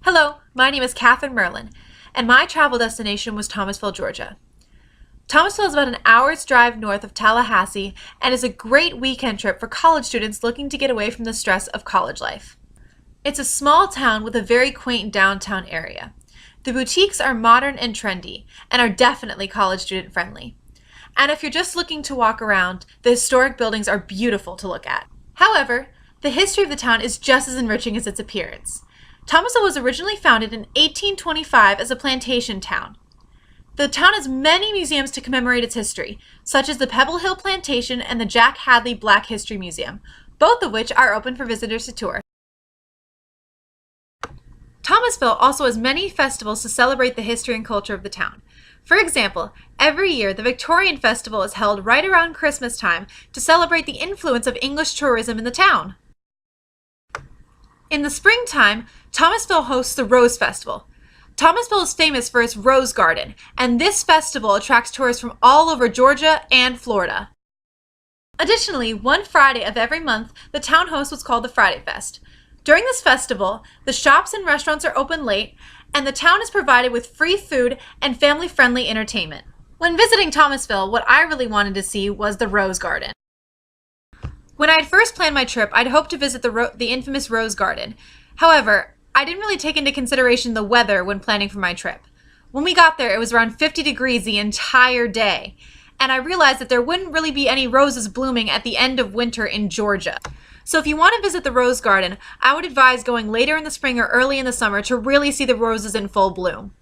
Hello, my name is Katherine Merlin, and my travel destination was Thomasville, Georgia. Thomasville is about an hour's drive north of Tallahassee and is a great weekend trip for college students looking to get away from the stress of college life. It's a small town with a very quaint downtown area. The boutiques are modern and trendy and are definitely college student friendly. And if you're just looking to walk around, the historic buildings are beautiful to look at. However, the history of the town is just as enriching as its appearance. Thomasville was originally founded in 1825 as a plantation town. The town has many museums to commemorate its history, such as the Pebble Hill Plantation and the Jack Hadley Black History Museum, both of which are open for visitors to tour. Thomasville also has many festivals to celebrate the history and culture of the town. For example, every year the Victorian Festival is held right around Christmas time to celebrate the influence of English tourism in the town. In the springtime, Thomasville hosts the Rose Festival. Thomasville is famous for its rose garden, and this festival attracts tourists from all over Georgia and Florida. Additionally, one Friday of every month, the town hosts what's called the Friday Fest. During this festival, the shops and restaurants are open late, and the town is provided with free food and family-friendly entertainment. When visiting Thomasville, what I really wanted to see was the Rose Garden. When I had first planned my trip, I'd hoped to visit the infamous Rose Garden. However, I didn't really take into consideration the weather when planning for my trip. When we got there, it was around 50 degrees the entire day, and I realized that there wouldn't really be any roses blooming at the end of winter in Georgia. So if you want to visit the Rose Garden, I would advise going later in the spring or early in the summer to really see the roses in full bloom.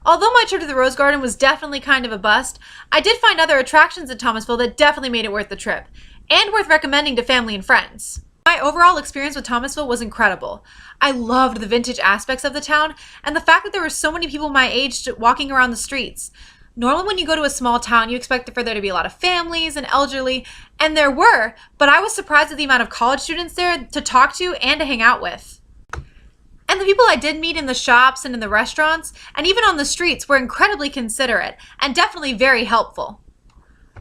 Although my trip to the Rose Garden was definitely kind of a bust, I did find other attractions in Thomasville that definitely made it worth the trip, and worth recommending to family and friends. My overall experience with Thomasville was incredible. I loved the vintage aspects of the town and the fact that there were so many people my age walking around the streets. Normally when you go to a small town, you expect for there to be a lot of families and elderly, and there were, but I was surprised at the amount of college students there to talk to and to hang out with. And the people I did meet in the shops and in the restaurants, and even on the streets, were incredibly considerate and definitely very helpful.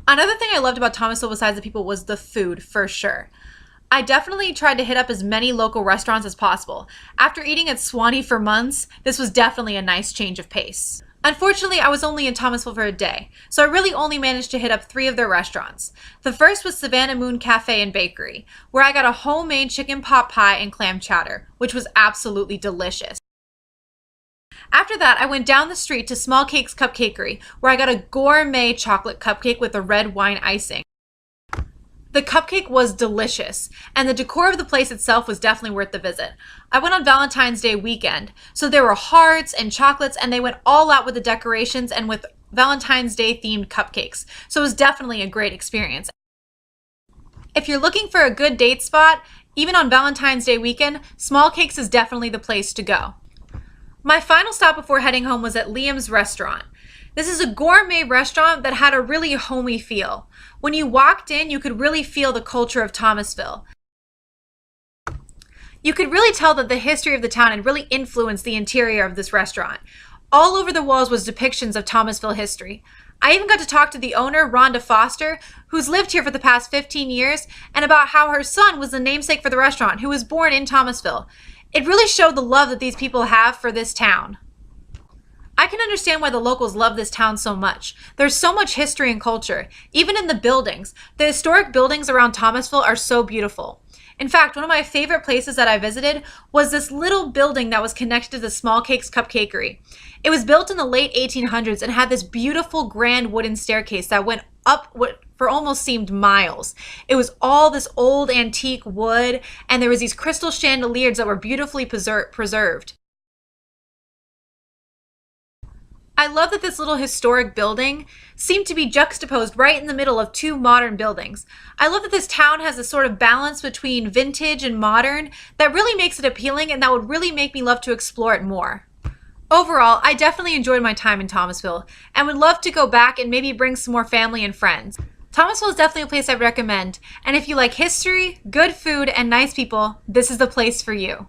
Another thing I loved about Thomasville besides the people was the food, for sure. I definitely tried to hit up as many local restaurants as possible. After eating at Swanee for months, this was definitely a nice change of pace. Unfortunately, I was only in Thomasville for a day, so I really only managed to hit up 3 of their restaurants. The first was Savannah Moon Cafe and Bakery, where I got a homemade chicken pot pie and clam chowder, which was absolutely delicious. After that, I went down the street to Small Cakes Cupcakery, where I got a gourmet chocolate cupcake with a red wine icing. The cupcake was delicious, and the decor of the place itself was definitely worth the visit. I went on Valentine's Day weekend, so there were hearts and chocolates, and they went all out with the decorations and with Valentine's Day themed cupcakes, so it was definitely a great experience. If you're looking for a good date spot, even on Valentine's Day weekend, Small Cakes is definitely the place to go. My final stop before heading home was at Liam's Restaurant. This is a gourmet restaurant that had a really homey feel. When you walked in, you could really feel the culture of Thomasville. You could really tell that the history of the town had really influenced the interior of this restaurant. All over the walls was depictions of Thomasville history. I even got to talk to the owner, Rhonda Foster, who's lived here for the past 15 years, and about how her son was the namesake for the restaurant, who was born in Thomasville. It really showed the love that these people have for this town. I can understand why the locals love this town so much. There's so much history and culture, even in the buildings. The historic buildings around Thomasville are so beautiful. In fact, one of my favorite places that I visited was this little building that was connected to the Small Cakes Cupcakery. It was built in the late 1800s and had this beautiful grand wooden staircase that went up what for almost seemed miles. It was all this old antique wood, and there was these crystal chandeliers that were beautifully preserved. I love that this little historic building seemed to be juxtaposed right in the middle of 2 modern buildings. I love that this town has a sort of balance between vintage and modern that really makes it appealing, and that would really make me love to explore it more. Overall, I definitely enjoyed my time in Thomasville and would love to go back and maybe bring some more family and friends. Thomasville is definitely a place I'd recommend, and if you like history, good food, and nice people, this is the place for you.